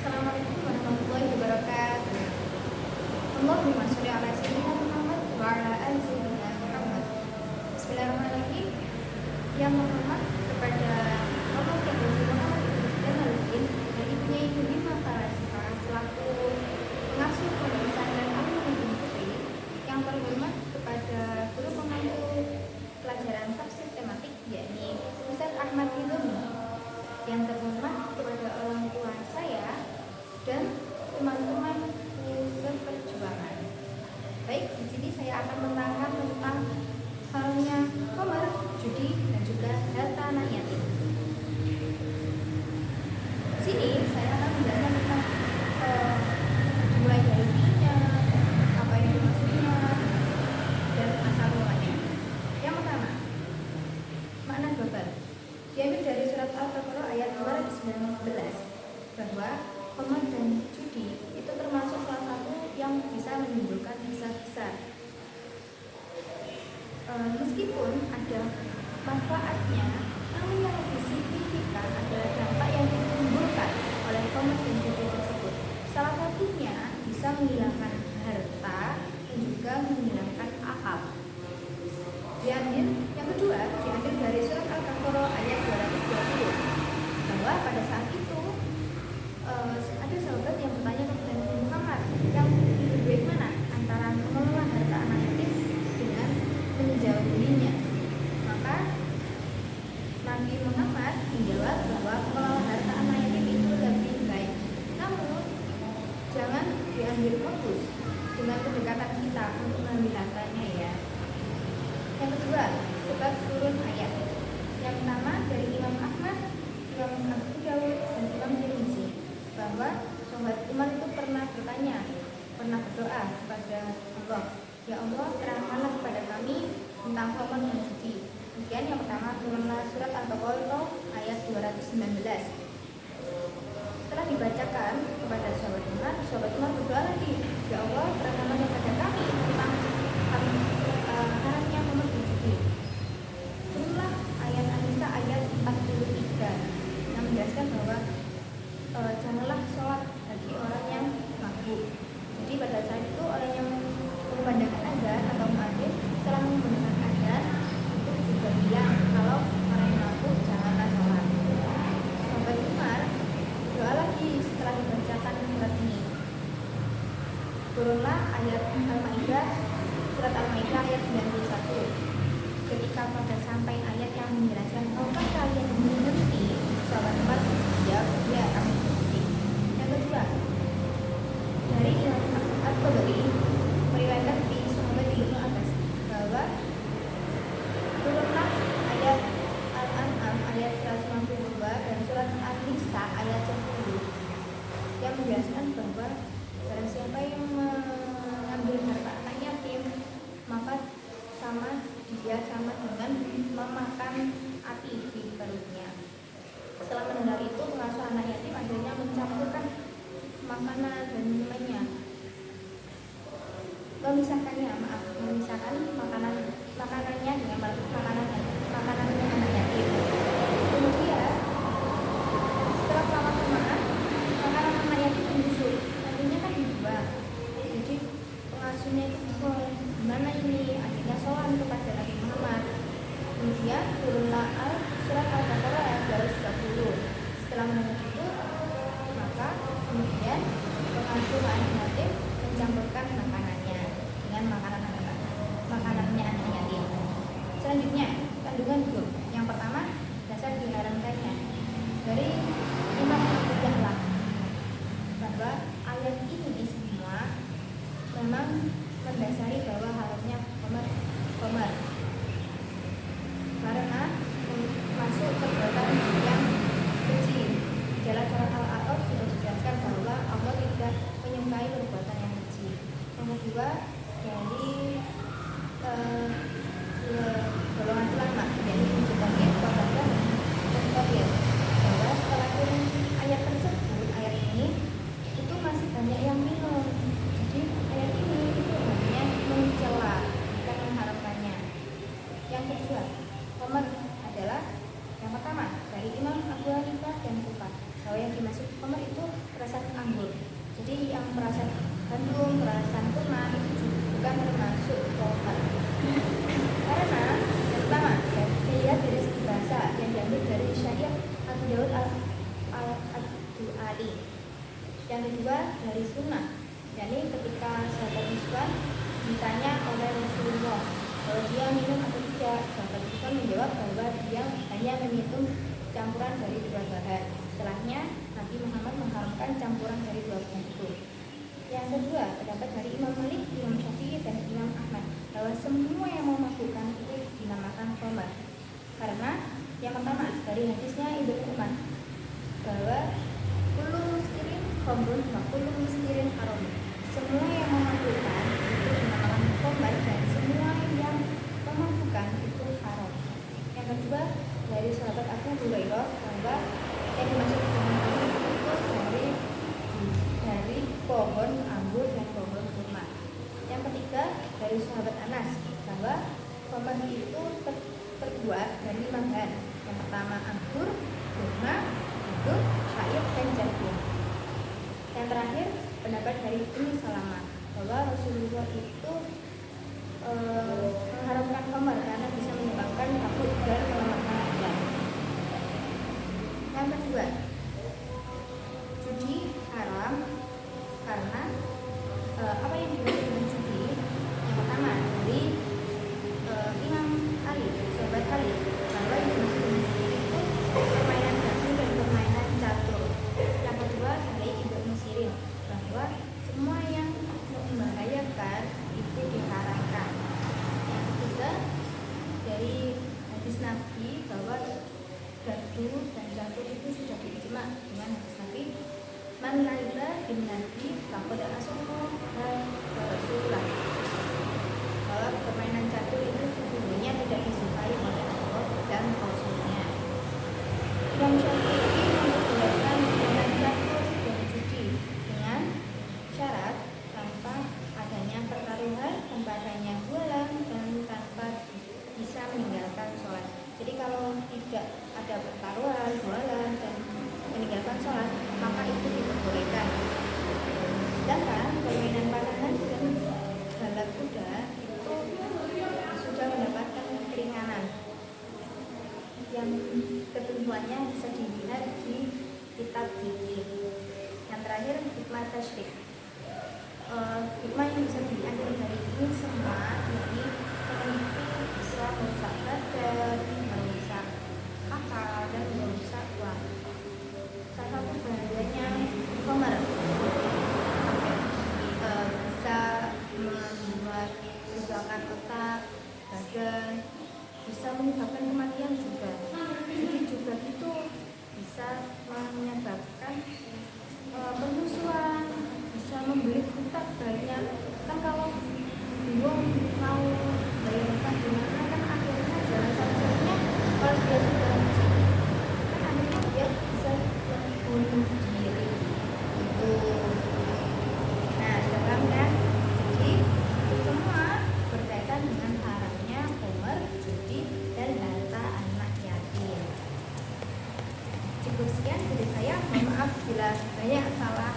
Assalamualaikum warahmatullahi wabarakatuh. Allahumma sholli ala sayyidina Muhammad wa ala ali sayyidina Muhammad. Bismillahirrahmanirrahim. Yang menghormat kepada Bapak Profesor Muhammad Idris Jamaluddin dan Ibunya Ibu Bima Farasika selaku pengasuh Pondok Pesantren Al-Mu'min Putri. Yang terhormat kepada guru pemandu pelajaran tafsir tematik yakni Ustaz Ahmad Hidayat. Yang terhormat kepada orang tua saya dan teman-teman seperjuangan. Baik, di sini saya akan menerangkan tentang haramnya khamar, judi, dan juga harta anak yatim. Di sini saya akan menjelaskan tentang mulai dari intinya, apa yang dimaksudnya, dan asal mulanya. Yang pertama, makna global. Diambil dari surat Al-Baqarah ayat 219 bahwa khamar dan judi itu termasuk salah satu yang bisa menimbulkan dosa besar. Meskipun ada manfaatnya, namun yang lebih signifikan adalah dampak yang ditimbulkan oleh khamar dan judi tersebut. Salah satunya bisa menghilangkan harta dan juga menghilangkan akal. Yang kedua diambil dari surat Al-Baqarah ayat 220 bahwa pada saat itu ada sahabat yang bertanya kepada Nabi Muhammad, yang lebih baik mana antara mengelola harta anak yatim dengan menjauhinya? Maka Nabi Muhammad menjawab bahwa mengelola harta anak yatim itu lebih baik, namun jangan diambil fokus dengan kedekatan kita untuk mengambil hartanya ya. Yang kedua, sebab turun ayat. Yang pertama dari Imam Ahmad, Imam Abu Dawud, dan Imam Tirmidzi bahwa sahabat Umar itu pernah berdoa kepada Allah, ya Allah terangkanlah kepada kami tentang khamar dan judi. Kemudian yang pertama turunlah surat Al-Baqarah ayat 219. Setelah dibacakan kepada sahabat Umar berdoa lagi, ya Allah terangkanlah kepada kami tentang haramnya khamar dan judi. Turunlah ayat An-Nisa ayat 43 yang menjelaskan bahwa janganlah sholat bagi orang yang mabuk. Jadi pada saat itu orang yang mengumandangkan azan atau muadzin setelah menggunakan azan itu juga bilang kalau orang yang mabuk janganlah sholat. Sahabat Umar doa lagi setelah dibacakan surat ini. Turunlah ayat Al-Maidah, surat Al-Maidah ayat 91. Ketika pada sampai ayat yang menjelaskan apakah kalian mengerti, sahabat Umar menjawab ya kami mengerti. Yang kedua dari Imam At-Tabari meriwayatkan di sahabat Ibnu Abbas bahwa turunlah ayat Al-An'am ayat 152 dan surat An-Nisa ayat 10 yang menjelaskan bahwa barang siapa yang mengambil harta anak yatim maka dia sama dengan memakan api di perutnya. Setelah mendengar itu, pengasuh anak yatim akhirnya mencampurkan makanan dan minumannya, memisahkan makanannya dengan makanannya anak yatim. Kemudian setelah lama-kelamaan makanan anak yatim menyusut, akhirnya kan dibuang. Jadi pengasuhnya itu gimana ini? Akhirnya soal kepada Nabi Muhammad. Kemudian turunlah surat Al-Baqarah ayat 220. Setelah mendengar itu, maka kemudian pengasuh anak yatim mencampurkan makanannya dengan makanannya anak yatim. Selanjutnya, kandungan hukum. Yang pertama, dasar diharamkannya dari Imam Abu Ya'la bahwa ayat ini semua memang mendasari bahwa haramnya khamar karena masuk perbuatan yang keji. Dalam surat Al-A'raf sudah dijelaskan bahwa Allah tidak menyukai perbuatan yang keji. Yang kedua dari golongan ulama dari Mujtahid, Qatada, dan Qadir bahwa setelah turun ayat tersebut, ayat ini itu masih banyak yang minum. Jadi ayat ini itu hanya mencela, bukan mengharapkannya. Yang kedua, khamar adalah yang pertama dari Imam Abu Hanifah dan Kufah bahwa yang dimaksud khamar itu perasaan Abu Ali. Yang kedua dari sunnah, yakni ketika sahabat Ridwan ditanya oleh Rasulullah bahwa dia minum atau tidak, sahabat Ridwan menjawab bahwa dia hanya meminum campuran dari dua bahan. Setelahnya Nabi Muhammad mengharamkan campuran dari dua bahan itu. Yang kedua, pendapat dari Imam Malik, Imam Syafi'i, dan Imam Ahmad bahwa semua yang memabukkan itu dinamakan khamar. Karena yang pertama dari hadisnya Ibnu Umar bahwa kullu muskirin khamrun wa kullu muskirin haram. Semua yang memabukkan itu dinamakan khamar dan semua yang memabukkan itu haram. Yang kedua dari sahabat Abu Hurairah bahwa yang dimaksud dengan itu dari pohon anggur dan pohon kurma. Yang ketiga dari sahabat Anas bahwa khamar itu terbuat dari 5 bahan. Yang pertama anggur, kurma, anggur, syair, dan jagung. Yang terakhir pendapat dari Ummu Salamah bahwa Rasulullah itu mengharamkan khamar karena bisa menyebabkan takut dan melemahkan badan. Yang kedua, judi haram karena apa yang dimaksud dengan judi? Yang pertama dari Imam Ali, sahabat Ali, bahwa yang dimaksud dengan judi itu permainan gaduh dan permainan catur. Yang kedua dari Ibnu Sirin bahwa semua yang membahayakan itu diharamkan. Yang ketiga dari hadis Nabi bahwa gaduh dan catur itu sudah diijma dengan hadis Nabi man laila bin nabi faqad asaqqa Rasulullah, bahwa permainan catur itu sesungguhnya tidak disukai oleh Allah dan Rasulnya. Imam Syafi'i memperbolehkan permainan catur dan judi dengan syarat tanpa adanya pertaruhan, tanpa adanya jualan, dan tanpa bisa meninggalkan sholat. Jadi kalau tidak ada pertaruhan, jualan, dan meninggalkan sholat, maka itu diperbolehkan. Sedangkan permainan panahan dan balap kuda itu sudah mendapatkan keringanan yang ketentuannya bisa dilihat di kitab fikih. Yang terakhir hikmah tasyrik. Hikmah yang bisa diambil dari ini semua yakni itu bisa merusak badan, merusak akal, dan merusak uang. Salah satu bahayanya khamar bisa membuat kerusakan otak, badan, bisa menyebabkan kematian juga. Jadi juga itu bisa menyebabkan penyusuan, bisa membeli hutang banyak. Kan kalau bingung mau bayar hutang gimana, kan akhirnya jalan satu-satunya kalau dia sudah miskin, kan akhirnya dia bisa bunuh diri itu. Nah, sekarang kan jadi itu semua berkaitan dengan haramnya khamar, judi, dan harta anak yatim. Cukup sekian dari saya, mohon maaf bila banyak salah